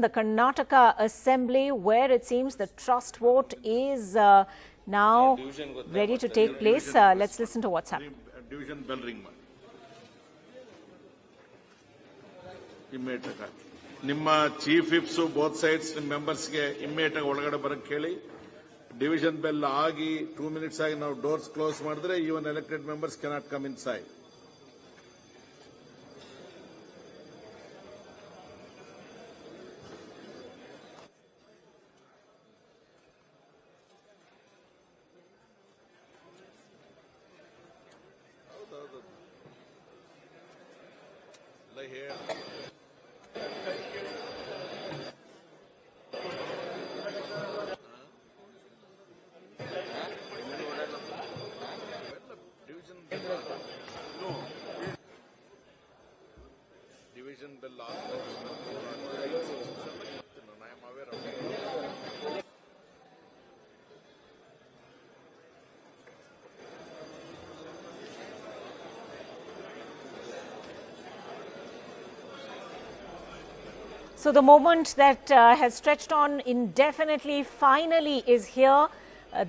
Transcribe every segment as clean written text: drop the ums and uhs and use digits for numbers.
The Karnataka Assembly, where it seems the trust vote is now ready to take place. Let's listen to what's happening. Division bell ring. Immediate. Nimma chief whips both sides members ge immediate ಒಳಗಡೆ ಬರಕ್ಕೆ ಹೇಳಿ. Division bell ಆಗಿ 2 minutes ಆಗಿ ನಾವು doors close ಮಾಡಿದ್ರೆ even elected members cannot come inside. Here. Division bell I am aware of it. So the moment that has stretched on indefinitely finally is here.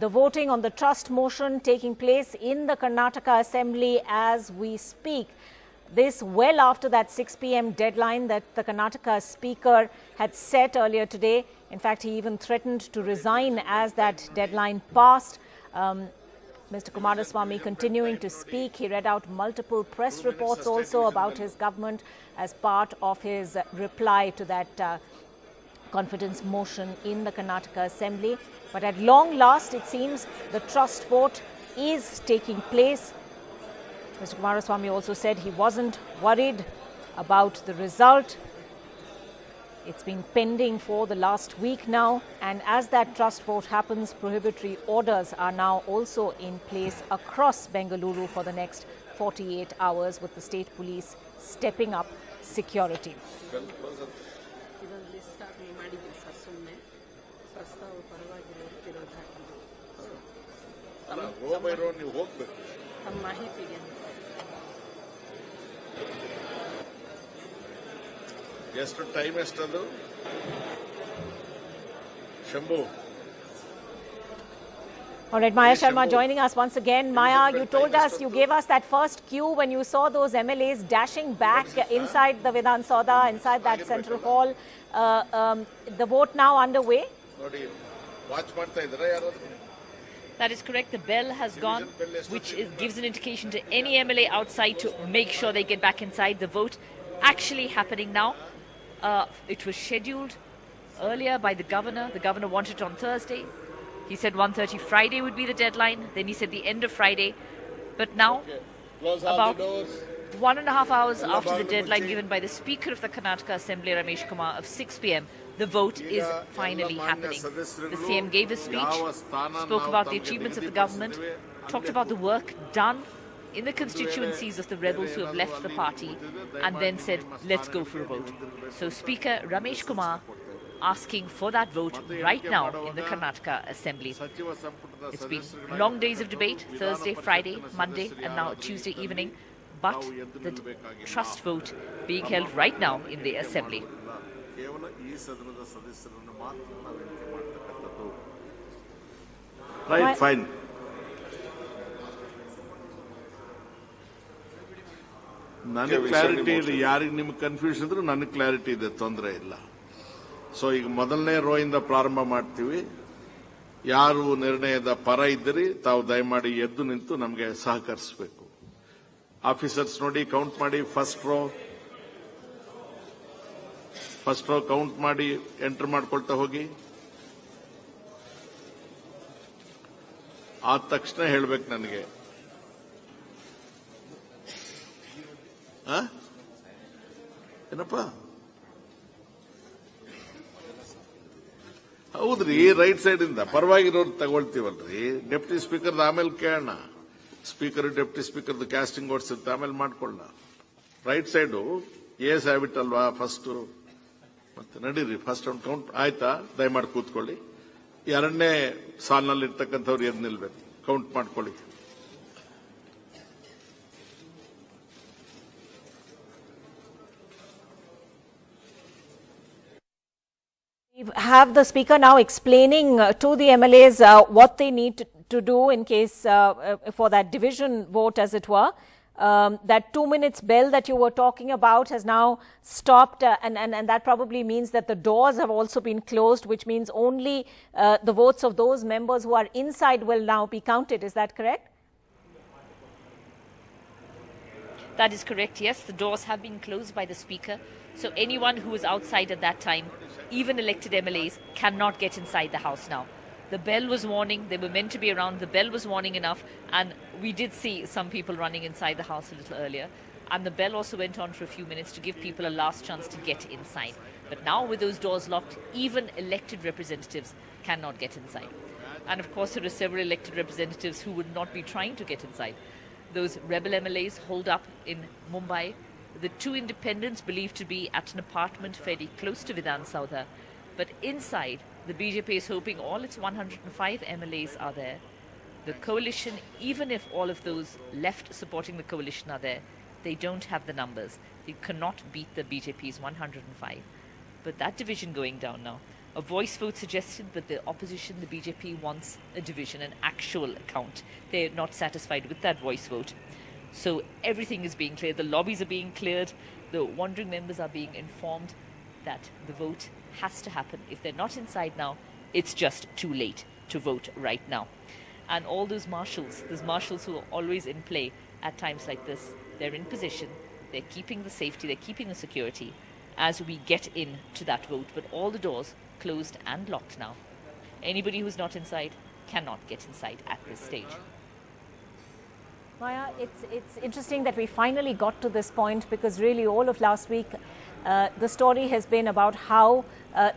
The voting on the trust motion taking place in the Karnataka Assembly as we speak. This well after that 6 p.m. deadline that the Karnataka Speaker had set earlier today. In fact, he even threatened to resign as that deadline passed. Mr. Kumaraswamy continuing to speak. He read out multiple press reports also about his government as part of his reply to that confidence motion in the Karnataka Assembly. But at long last, it seems the trust vote is taking place. Mr. Kumaraswamy also said he wasn't worried about the result. It's been pending for the last week now, and as that trust vote happens, prohibitory orders are now also in place across Bengaluru for the next 48 hours, with the state police stepping up security. ಎಷ್ಟು time ಎಷ್ಟದು Shambhu? All right, Maya Sharma joining us once again. Maya, you told us, you gave us that first cue when you saw those MLAs dashing back inside the Vidhan Sauda, inside that central hall. The vote now underway. Watch ಮಾಡ್ತಾ ಇದ್ದಾರೆ ಯಾರು? That is correct. The bell has gone, which gives an indication to any MLA outside to make sure they get back inside. The vote actually happening now. It was scheduled earlier by the governor. The governor wanted it on Thursday. He said 1:30 Friday would be the deadline. Then he said the end of Friday. But now, about 1.5 hours after the deadline given by the Speaker of the Karnataka Assembly, Ramesh Kumar, of 6 p.m., the vote is finally happening. The CM gave a speech, spoke about the achievements of the government, talked about the work done in the constituencies of the rebels who have left the party, and then said, let's go for a vote. So Speaker Ramesh Kumar asking for that vote right now in the Karnataka Assembly. It's been long days of debate, Thursday, Friday, Monday, and now Tuesday evening, but the trust vote being held right now in the Assembly. Right, fine. ನನಗೆ clarity ಇದೆ. ಯಾರಿಗೆ ನಿಮ್ಗೆ confusion ಇದ್ರೂ ನನಗೆ clarity ಇದೆ, ತೊಂದರೆ ಇಲ್ಲ. So ಈಗ ಮೊದಲನೇ ರೋ ಇಂದ ಪ್ರಾರಂಭ ಮಾಡ್ತೀವಿ. ಯಾರು ನಿರ್ಣಯದ ಪರ ಇದ್ದೀರಿ ತಾವು ದಯಮಾಡಿ ಎದ್ದು ನಿಂತು ನಮಗೆ ಸಹಕರಿಸಬೇಕು. ಆಫೀಸರ್ಸ್ ನೋಡಿ ಕೌಂಟ್ ಮಾಡಿ. ಫಸ್ಟ್ ರೋ ಕೌಂಟ್ ಮಾಡಿ ಎಂಟರ್ ಮಾಡ್ಕೊಳ್ತಾ ಹೋಗಿ. ಆದ ತಕ್ಷಣ ಹೇಳ್ಬೇಕು ನನಗೆ. ಏನಪ್ಪ? ಹೌದ್ರಿ, ರೈಟ್ ಸೈಡ್ ಇಂದ ಪರವಾಗಿರೋರು ತಗೊಳ್ತೀವಲ್ರಿ. ಡೆಪ್ಟಿ ಸ್ಪೀಕರ್ ಆಮೇಲೆ ಕೇಳೋಣ. Speaker deputy speaker casting oats ಇರುತ್ತೆ, ಆಮೇಲೆ ಮಾಡ್ಕೊಳ್ಳೋಣ. ರೈಟ್ ಸೈಡು ಏಸ್ ಹ್ಯಾಬಿಟ್ ಅಲ್ವಾ ಫಸ್ಟ್. ಮತ್ತೆ ನಡೀರಿ, ಫಸ್ಟ್ ಒಂದು ಕೌಂಟ್ ಆಯ್ತಾ? ದಯಮಾಡಿ ಕೂತ್ಕೊಳ್ಳಿ. ಎರಡನೇ ಸಾಲಿನಲ್ಲಿ ಇರ್ತಕ್ಕಂಥವ್ರು ಎದ್ದು ನಿಲ್ಬೇಕು, ಕೌಂಟ್ ಮಾಡ್ಕೊಳ್ಳಿ. We have the Speaker now explaining to the MLAs what they need to do in case for that division vote, as it were. That 2 minutes bell that you were talking about has now stopped, and that probably means that the doors have also been closed, which means only the votes of those members who are inside will now be counted. Is that correct? That is correct, yes. The doors have been closed by the Speaker. So anyone who was outside at that time, even elected MLAs, cannot get inside the House now. The bell was warning. They were meant to be around. The bell was warning enough. And we did see some people running inside the House a little earlier. And the bell also went on for a few minutes to give people a last chance to get inside. But now with those doors locked, even elected representatives cannot get inside. And of course, there are several elected representatives who would not be trying to get inside. Those rebel MLAs holed up in Mumbai. The two independents believed to be at an apartment fairly close to Vidhan Saudha. But inside, the BJP is hoping all its 105 MLAs are there. The coalition, even if all of those left supporting the coalition are there, they don't have the numbers. They cannot beat the BJP's 105. But that division going down now. A voice vote suggested, but the opposition, the BJP, wants a division, an actual count. They're not satisfied with that voice vote. So everything is being cleared. The lobbies are being cleared. The wandering members are being informed that the vote has to happen. If they're not inside now, it's just too late to vote right now. And all those marshals who are always in play at times like this, they're in position. They're keeping the safety. They're keeping the security as we get into that vote. But all the doors closed and locked now. Anybody who's not inside cannot get inside at this stage. Maya, it's interesting that we finally got to this point, because really all of last week the story has been about how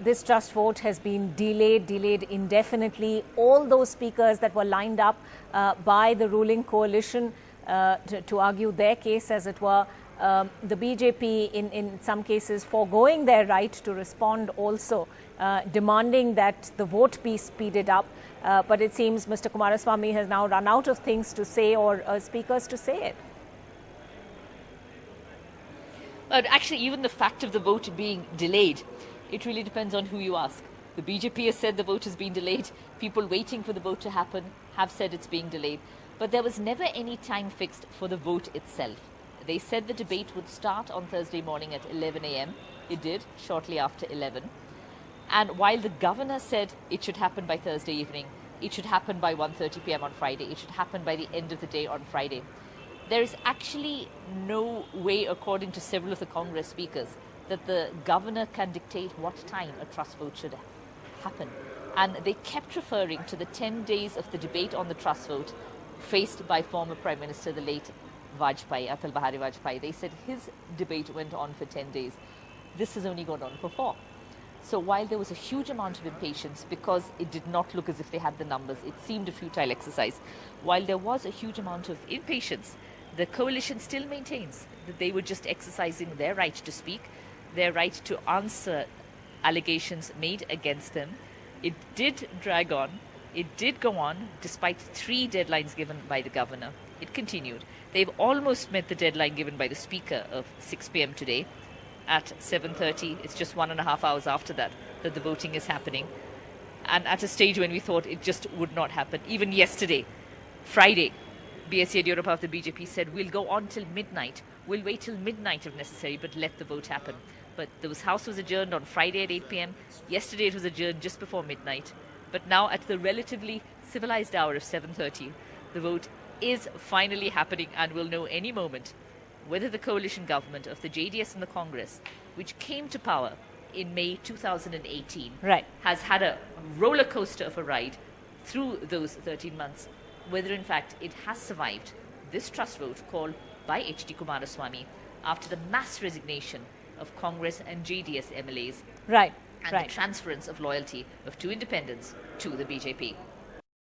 this trust vote has been delayed indefinitely. All those speakers that were lined up by the ruling coalition to argue their case, as it were, the BJP in some cases foregoing their right to respond, also demanding that the vote be speeded up. But it seems Mr. Kumaraswamy has now run out of things to say, or speakers to say it. But actually, even the fact of the vote being delayed, it really depends on who you ask. The BJP has said the vote has been delayed. People waiting for the vote to happen have said it's being delayed. But there was never any time fixed for the vote itself. They said the debate would start on Thursday morning at 11 a.m. It did, shortly after 11. And while the governor said it should happen by Thursday evening, it should happen by 1:30 p.m. on Friday, it should happen by the end of the day on Friday, there is actually no way, according to several of the Congress speakers, that the governor can dictate what time a trust vote should happen. And they kept referring to the 10 days of the debate on the trust vote faced by former Prime Minister, the late Vajpayee, Atal Bihari Vajpayee. They said his debate went on for 10 days. This has only gone on for 4. So while there was a huge amount of impatience, because it did not look as if they had the numbers, it seemed a futile exercise. While there was a huge amount of impatience, the coalition still maintains that they were just exercising their right to speak, their right to answer allegations made against them. It did drag on. It did go on, despite 3 deadlines given by the governor. It continued. They've almost met the deadline given by the Speaker of 6 p.m. today. At 7:30, it's just 1.5 hours after that the voting is happening. And at a stage when we thought it just would not happen. Even yesterday, Friday, B.S. Yediyurappa of the BJP said, we'll go on till midnight. We'll wait till midnight if necessary, but let the vote happen. But the House was adjourned on Friday at 8 p.m. Yesterday it was adjourned just before midnight. But now at the relatively civilized hour of 7:30, the vote is finally happening, and we'll know any moment whether the coalition government of the JDS and the Congress, which came to power in May 2018, has had a roller coaster of a ride through those 13 months, whether in fact it has survived this trust vote called by H.D. Kumaraswamy after the mass resignation of Congress and JDS MLAs and the transference of loyalty of 2 independents to the BJP.